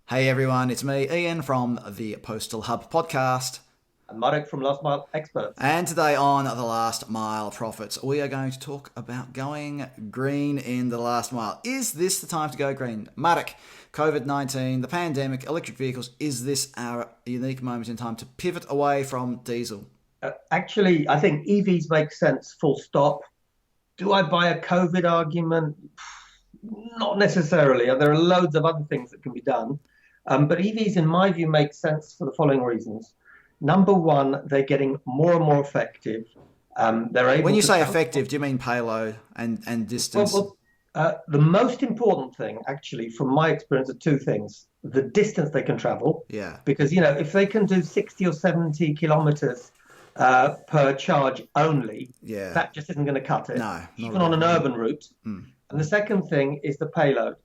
Hey everyone, it's me, Ian from the Postal Hub podcast. And Marek from Last Mile Experts. And today on the Last Mile Profits, we are going to talk about going green in the last mile. Is this the time to go green? Marek, COVID-19, the pandemic, electric vehicles, is this our unique moment in time to pivot away from diesel? Actually, I think EVs make sense, full stop. Do I buy a COVID argument? Not necessarily. There are loads of other things that can be done. But EVs, in my view, make sense for the following reasons. Number one, they're getting more and more effective. They're able When you to say transport. effective, do you mean payload and distance? The most important thing, actually, from my experience, are two things. The distance they can travel, Yeah. because, if they can do 60 or 70 kilometers per charge only, Yeah. that just isn't going to cut it, No, not even on really. an urban route. Mm. And the second thing is the payload.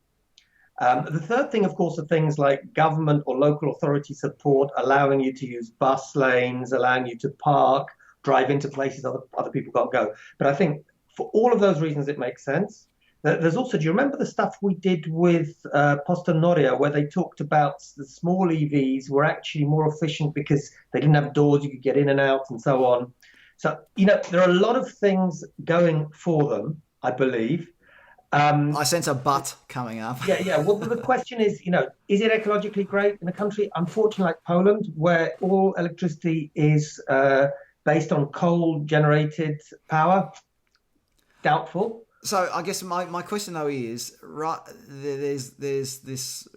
The third thing, of course, are things like government or local authority support, allowing you to use bus lanes, allowing you to park, drive into places other people can't go. But I think for all of those reasons, it makes sense. There's also, do you remember the stuff we did with Posta Noria, where they talked about the small EVs were actually more efficient because they didn't have doors, you could get in and out and so on. So, there are a lot of things going for them, I believe. I sense a but coming up. Yeah. Well, the question is it ecologically great in a country, unfortunately, like Poland, where all electricity is based on coal-generated power? Doubtful. So I guess my question though is, right, there's this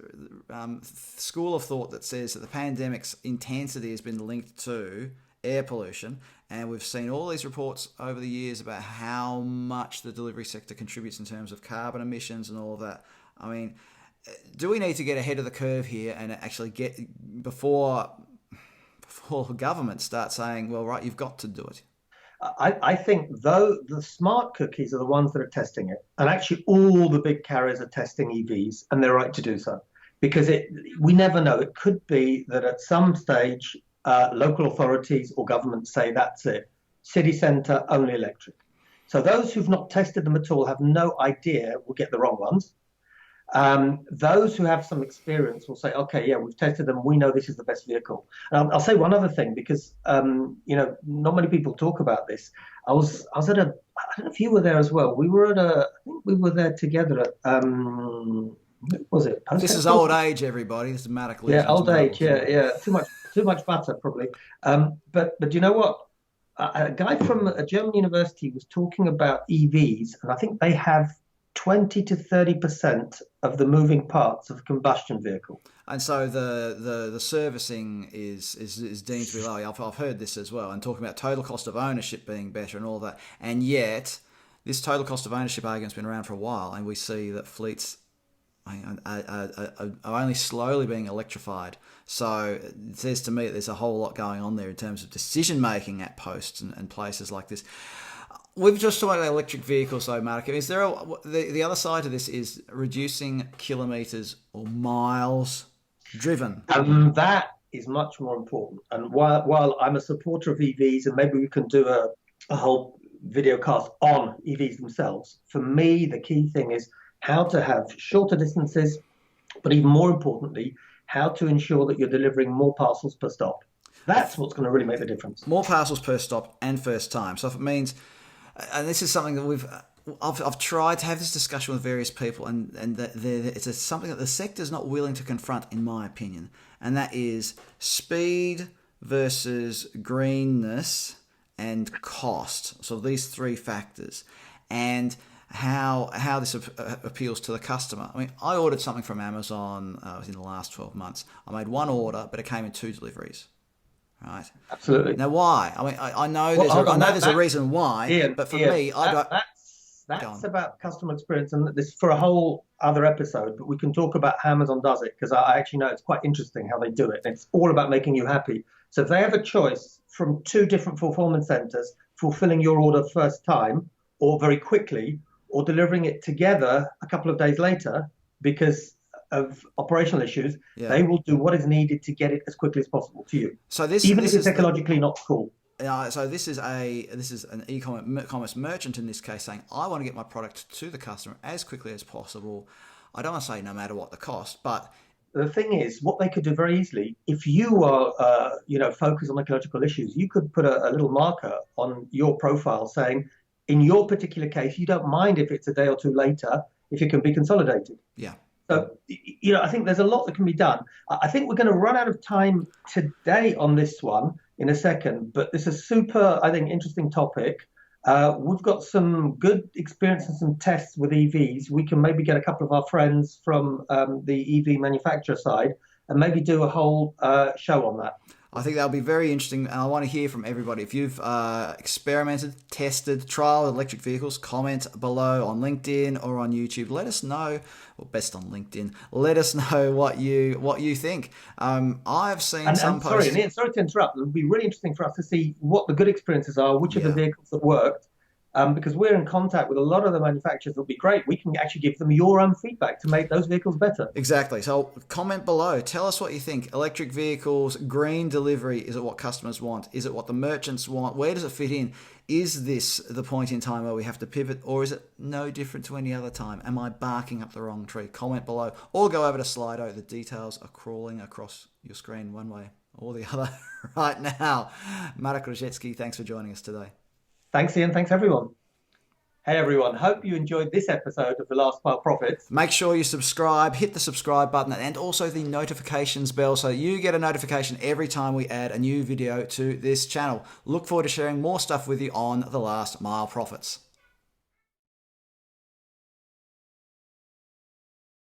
school of thought that says that the pandemic's intensity has been linked to air pollution, and we've seen all these reports over the years about how much the delivery sector contributes in terms of carbon emissions and all of that. I mean, do we need to get ahead of the curve here and actually get before government start saying, well, right, you've got to do it? I think, though, the smart cookies are the ones that are testing it. And actually, all the big carriers are testing EVs, and they're right to do so. Because we never know. It could be that at some stage, local authorities or governments say, that's it. City centre, only electric. So those who've not tested them at all have no idea will get the wrong ones. Those who have some experience will say, okay, yeah, we've tested them. We know this is the best vehicle. And I'll say one other thing, because, not many people talk about this. I was at I don't know if you were there as well. I think we were there together at, what was it? This is old age, everybody. This is Marek Yeah, old age. Legends. Yeah. Too much butter, probably. But you know what? A guy from a German university was talking about EVs, and I think they have 20 to 30% of the moving parts of a combustion vehicle. And so the servicing is deemed to be low. I've heard this as well, and talking about total cost of ownership being better and all that. And yet, this total cost of ownership argument's been around for a while, and we see that fleets are only slowly being electrified. So it says to me that there's a whole lot going on there in terms of decision making at posts and places like this. We've just talked about electric vehicles, though, Mark. Is there the other side of this is reducing kilometres or miles driven? That is much more important. And while I'm a supporter of EVs, and maybe we can do a whole video cast on EVs themselves, for me, the key thing is how to have shorter distances, but even more importantly, how to ensure that you're delivering more parcels per stop. That's what's going to really make the difference. More parcels per stop and first time. So if it means, and this is something that I've tried to have this discussion with various people, and it's something that the sector is not willing to confront, in my opinion, and that is speed versus greenness and cost. So these three factors, and how this appeals to the customer. I mean, I ordered something from Amazon within the last 12 months. I made one order, but it came in 2 deliveries. Right. Absolutely. Now, why? I mean, I know there's a reason why, Ian, but for me, I don't. That's about customer experience, and this for a whole other episode. But we can talk about how Amazon does it, because I actually know it's quite interesting how they do it. It's all about making you happy. So if they have a choice from 2 different fulfillment centers, fulfilling your order first time or very quickly, or delivering it together a couple of days later, because of operational issues, they will do what is needed to get it as quickly as possible to you. So even if it's ecologically not cool. So this is an e-commerce merchant in this case saying, I want to get my product to the customer as quickly as possible. I don't want to say no matter what the cost, but the thing is, what they could do very easily, if you are, focused on ecological issues, you could put a little marker on your profile saying, in your particular case, you don't mind if it's a day or two later, if it can be consolidated. Yeah. So, I think there's a lot that can be done. I think we're going to run out of time today on this one in a second, but this is a super, I think, interesting topic. We've got some good experience and some tests with EVs. We can maybe get a couple of our friends from the EV manufacturer side and maybe do a whole show on that. I think that'll be very interesting, and I want to hear from everybody. If you've experimented, tested, trialed electric vehicles, comment below on LinkedIn or on YouTube. Let us know, or best on LinkedIn. Let us know what you think. I've seen some posts. Sorry, Ian, sorry to interrupt. It would be really interesting for us to see what the good experiences are, which of the vehicles that worked. Because we're in contact with a lot of the manufacturers. It'll be great. We can actually give them your own feedback to make those vehicles better. Exactly. So comment below. Tell us what you think. Electric vehicles, green delivery, is it what customers want? Is it what the merchants want? Where does it fit in? Is this the point in time where we have to pivot, or is it no different to any other time? Am I barking up the wrong tree? Comment below, or go over to Slido. The details are crawling across your screen one way or the other right now. Marek Różycki, thanks for joining us today. Thanks, Ian. Thanks, everyone. Hey, everyone. Hope you enjoyed this episode of The Last Mile Profits. Make sure you subscribe, hit the subscribe button, and also the notifications bell so you get a notification every time we add a new video to this channel. Look forward to sharing more stuff with you on The Last Mile Profits.